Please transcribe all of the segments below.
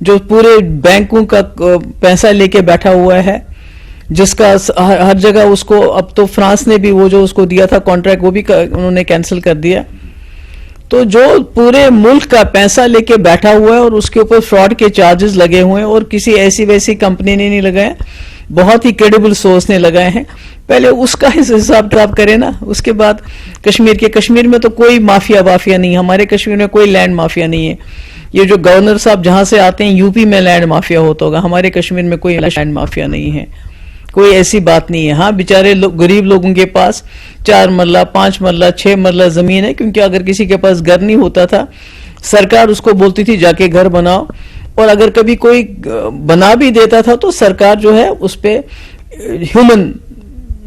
جو پورے بینکوں کا پیسہ لے کے بیٹھا ہوا ہے, جس کا ہر جگہ اس کو, اب تو فرانس نے بھی وہ جو اس کو دیا تھا کانٹریکٹ وہ بھی انہوں نے کینسل کر دیا. تو جو پورے ملک کا پیسہ لے کے بیٹھا ہوا ہے اور اس کے اوپر فراڈ کے چارجز لگے ہوئے ہیں, اور کسی ایسی ویسی کمپنی نے نہیں لگائے, بہت ہی کریڈیبل سورس نے لگائے ہیں. پہلے اس کا حساب کتاب کرے نا, اس کے بعد کشمیر میں تو کوئی مافیا نہیں ہے, ہمارے کشمیر میں کوئی لینڈ مافیا نہیں ہے. یہ جو گورنر صاحب جہاں سے آتے ہیں یو پی میں لینڈ مافیا ہوتا ہوگا, ہمارے کشمیر میں کوئی لینڈ مافیا نہیں ہے, کوئی ایسی بات نہیں ہے. ہاں بیچارے غریب لوگوں کے پاس 4 مرلہ 5 مرلہ 6 مرلہ زمین ہے, کیونکہ اگر کسی کے پاس گھر نہیں ہوتا تھا سرکار اس کو بولتی تھی جا کے گھر بناؤ, اور اگر کبھی کوئی بنا بھی دیتا تھا تو سرکار جو ہے اس پہ ہیومن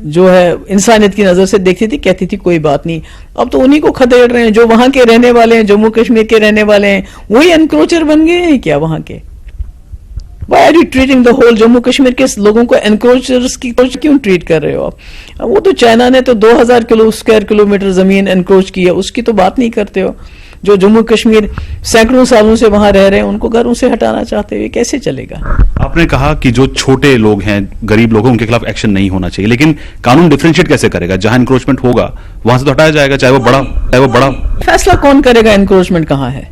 جو ہے انسانیت کی نظر سے دیکھتی تھی, کہتی تھی کوئی بات نہیں. اب تو انہی کو خدیڑ رہے ہیں جو وہاں کے رہنے والے ہیں, جموں کشمیر کے رہنے والے ہیں, وہی انکروچر بن گئے ہیں کیا وہاں کے. Why are you treating the whole Jammu Kashmir کے لوگوں کو انکروچرز کی کیوں ٹریٹ کر رہے ہو آپ؟ وہ تو چائنا نے تو 2000 اسکوائر کلومیٹر زمین انکروچ کی ہے, اس کی تو بات نہیں کرتے ہو. جو جموں کشمیر سینکڑوں سالوں سے وہاں رہ رہے ہیں ان کو گھروں سے ہٹانا چاہتے ہوئے کیسے چلے گا؟ آپ نے کہا کہ جو چھوٹے لوگ ہیں, غریب لوگ ہیں, ان کے خلاف ایکشن نہیں ہونا چاہیے, لیکن قانون ڈفرینشیٹ کیسے کرے گا؟ جہاں انکروچمنٹ ہوگا وہاں سے تو ہٹایا جائے گا, چاہے وہ بڑا. فیصلہ کون کرے گا انکروچمنٹ کہاں ہے؟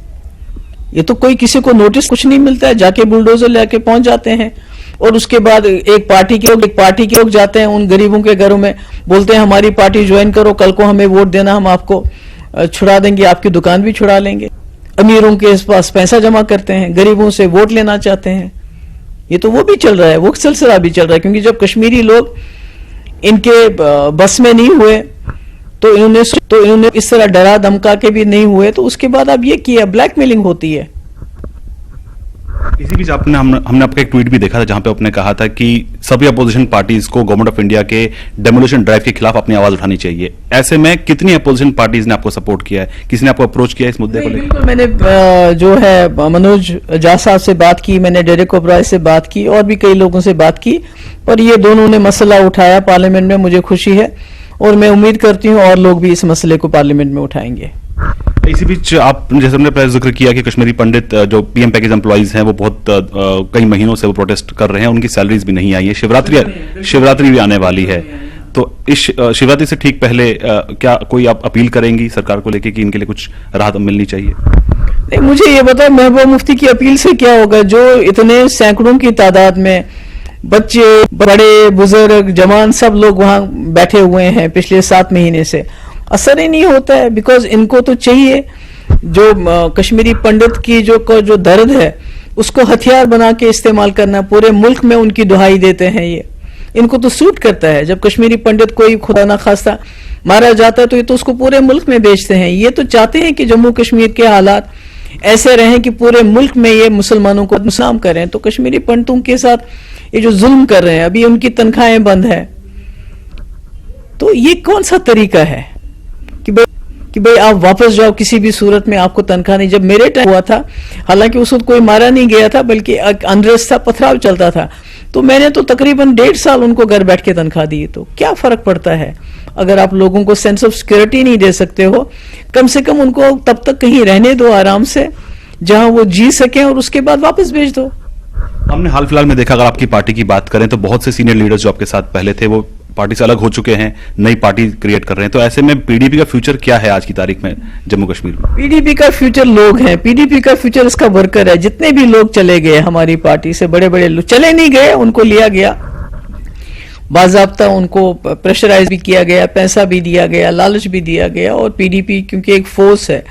یہ تو کوئی کسی کو نوٹس کچھ نہیں ملتا ہے, جا کے بلڈوزر لے کے پہنچ جاتے ہیں, اور اس کے بعد ایک پارٹی کے لوگ جاتے ہیں ان غریبوں کے گھروں میں, بولتے ہیں ہماری پارٹی جوائن کرو, کل کو ہمیں ووٹ دینا, ہم آپ کو چھڑا دیں گے, آپ کی دکان بھی چھڑا لیں گے. امیروں کے پاس پیسہ جمع کرتے ہیں, غریبوں سے ووٹ لینا چاہتے ہیں. یہ تو وہ بھی چل رہا ہے, وہ سلسلہ بھی چل رہا ہے, کیونکہ جب کشمیری لوگ ان کے بس میں نہیں ہوئے تو انہوں نے اس طرح ڈرا دھمکا کے بھی نہیں ہوئے, تو اس کے بعد اب یہ کیا بلیک میلنگ ہوتی ہے. اسی بیچ ہم نے آپ کا ایک ٹویٹ بھی دیکھا تھا جہاں پہ آپ نے کہا تھا کہ سبھی اپوزیشن پارٹیز کو گورنمنٹ آف انڈیا کے ڈیمولیشن ڈرائیو کے خلاف اپنی آواز اٹھانی چاہیے. ایسے میں کتنی اپوزیشن پارٹیز نے آپ کو سپورٹ کیا ہے, کسی نے آپ کو اپروچ کیا ہے اس مدعے کو لے کر؟ میں نے جو ہے منوج جھا صاحب سے بات کی, میں نے ڈیریک اوبرائے سے بات کی, اور بھی کئی لوگوں سے بات کی, اور یہ دونوں نے مسئلہ اٹھایا پارلیمنٹ میں. مجھے خوشی ہے اور میں امید کرتی ہوں اور لوگ بھی اس مسئلے کو پارلیمنٹ میں اٹھائیں گے. اسی بیچ آپ جیسے ہم نے پہلے ذکر کیا کہ کشمیری پنڈت جو پی ایم پیکیج امپلائیز ہیں وہ بہت کئی مہینوں سے وہ پروٹیسٹ کر رہے ہیں, ان کی سیلریز بھی نہیں آئی ہے, شیوراتری بھی آنے والی ہے, تو اس شیوراتری سے ٹھیک پہلے کیا کوئی آپ اپیل کریں گی سرکار کو لے کے کہ ان کے لیے کچھ راحت ملنی چاہیے؟ نہیں, مجھے یہ بتائیں محبوبہ مفتی کی اپیل سے کیا ہوگا؟ جو اتنے سینکڑوں کی تعداد میں بچے بڑے بزرگ جوان سب لوگ وہاں بیٹھے ہوئے ہیں پچھلے 7 مہینے سے, اثر ہی نہیں ہوتا ہے. بیکاز ان کو تو چاہیے جو کشمیری پنڈت کی جو درد ہے اس کو ہتھیار بنا کے استعمال کرنا. پورے ملک میں ان کی دہائی دیتے ہیں, یہ ان کو تو سوٹ کرتا ہے. جب کشمیری پنڈت کوئی خدا نہ خواستہ مارا جاتا ہے تو یہ تو اس کو پورے ملک میں بیچتے ہیں. یہ تو چاہتے ہیں کہ جموں کشمیر کے حالات ایسے رہیں کہ پورے ملک میں یہ مسلمانوں کو بدنام کریں. تو کشمیری پنڈتوں کے ساتھ یہ جو ظلم کر رہے ہیں, ابھی ان کی تنخواہیں بند ہیں, تو یہ کون سا طریقہ ہے کہ بھئی آپ واپس جاؤ, کسی بھی صورت میں آپ کو تنخواہ نہیں. جب میرے ٹائم ہوا تھا, حالانکہ اس وقت کوئی مارا نہیں گیا تھا بلکہ انریسٹ تھا, پتھراؤ چلتا تھا, تو میں نے تو تقریباً 1.5 سال ان کو گھر بیٹھ کے تنخواہ دی. تو کیا فرق پڑتا ہے اگر آپ لوگوں کو سینس آف سیکورٹی نہیں دے سکتے ہو؟ کم سے کم ان کو تب تک کہیں رہنے دو آرام سے جہاں وہ جی سکیں, اور اس کے بعد واپس بھیج دو. ہم نے حال فی الحال میں دیکھا, اگر آپ کی پارٹی کی بات کریں تو بہت سے سینئر لیڈرز جو آپ کے ساتھ پہلے تھے وہ پارٹی سے الگ ہو چکے ہیں, نئی پارٹی کریٹ کر رہے ہیں. تو ایسے میں پی ڈی پی کا فیوچر کیا ہے آج کی تاریخ میں جموں کشمیر میں؟ پی ڈی پی کا فیوچر لوگ ہیں, پی ڈی پی کا فیوچر اس کا ورکر ہے. جتنے بھی لوگ چلے گئے ہماری پارٹی سے, بڑے بڑے لوگ چلے نہیں گئے, ان کو لیا گیا باضابطہ, ان کو پریشرائز بھی کیا گیا, پیسہ بھی دیا گیا, لالچ بھی دیا گیا. اور پی ڈی پی کیونکہ ایک فورس ہے,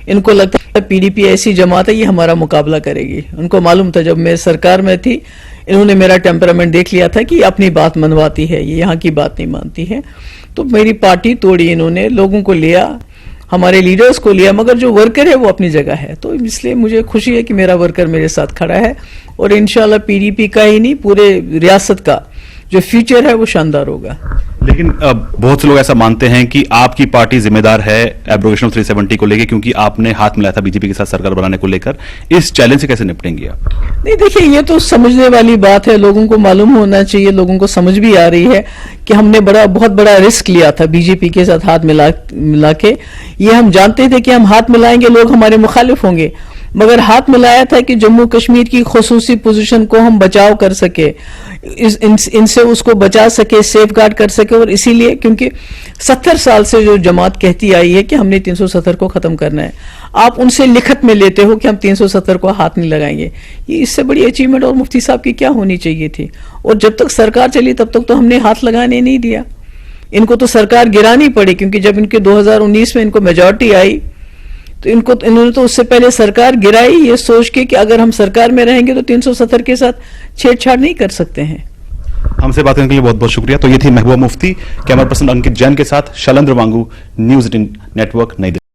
ان کو لگتا ہے پی ڈی پی ایسی جماعت ہے یہ ہمارا مقابلہ کرے گی. ان کو معلوم تھا جب میں سرکار میں تھی, انہوں نے میرا ٹیمپرامنٹ دیکھ لیا تھا کہ یہ اپنی بات منواتی ہے, یہ یہاں کی بات نہیں مانتی ہے. تو میری پارٹی توڑی انہوں نے, لوگوں کو لیا, ہمارے لیڈرز کو لیا, مگر جو ورکر ہے وہ اپنی جگہ ہے. تو اس لیے مجھے خوشی ہے کہ میرا ورکر میرے ساتھ کھڑا ہے, اور انشاءاللہ پی ڈی پی کا ہی نہیں پورے ریاست کا جو فیوچر ہے وہ شاندار ہوگا. لیکن بہت سے لوگ ایسا مانتے ہیں کہ آپ کی پارٹی ذمہ دار ہے ایبروگیشن آف 370 کو لے کے, کیونکہ آپ نے ہاتھ ملایا تھا بی جے پی کے ساتھ سرکار بنانے کو لے کر. اس چیلنج سے کیسے نپٹیں گے آپ؟ نہیں دیکھیے, یہ تو سمجھنے والی بات ہے, لوگوں کو معلوم ہونا چاہیے, لوگوں کو سمجھ بھی آ رہی ہے کہ ہم نے بہت بڑا رسک لیا تھا بی جے پی کے ساتھ ہاتھ ملا کے. یہ ہم جانتے تھے کہ ہم ہاتھ ملائیں گے لوگ ہمارے مخالف ہوں گے, مگر ہاتھ ملایا تھا کہ جموں کشمیر کی خصوصی پوزیشن کو ہم بچاؤ کر سکے, ان سے اس کو بچا سکے, سیف گارڈ کر سکے. اور اسی لیے کیونکہ 70 سال سے جو جماعت کہتی آئی ہے کہ ہم نے 370 کو ختم کرنا ہے, آپ ان سے لکھت میں لیتے ہو کہ ہم 370 کو ہاتھ نہیں لگائیں گے, یہ اس سے بڑی اچیومنٹ اور مفتی صاحب کی کیا ہونی چاہیے تھی. اور جب تک سرکار چلی تب تک تو ہم نے ہاتھ لگانے نہیں دیا, ان کو تو سرکار گرانی پڑی, کیونکہ جب ان کے 2019 میں ان کو میجورٹی آئی تو انہوں نے تو اس سے پہلے سرکار گرائی یہ سوچ کے کہ اگر ہم سرکار میں رہیں گے تو 370 کے ساتھ چھیڑ چھاڑ نہیں کر سکتے ہیں. ہم سے بات کرنے کے لیے بہت بہت شکریہ. تو یہ تھی محبوبہ مفتی, کیمرہ پرسن انکت جین کے ساتھ شیلندر وانگو, نیوز 18 نیٹ ورک, نئی دہلی.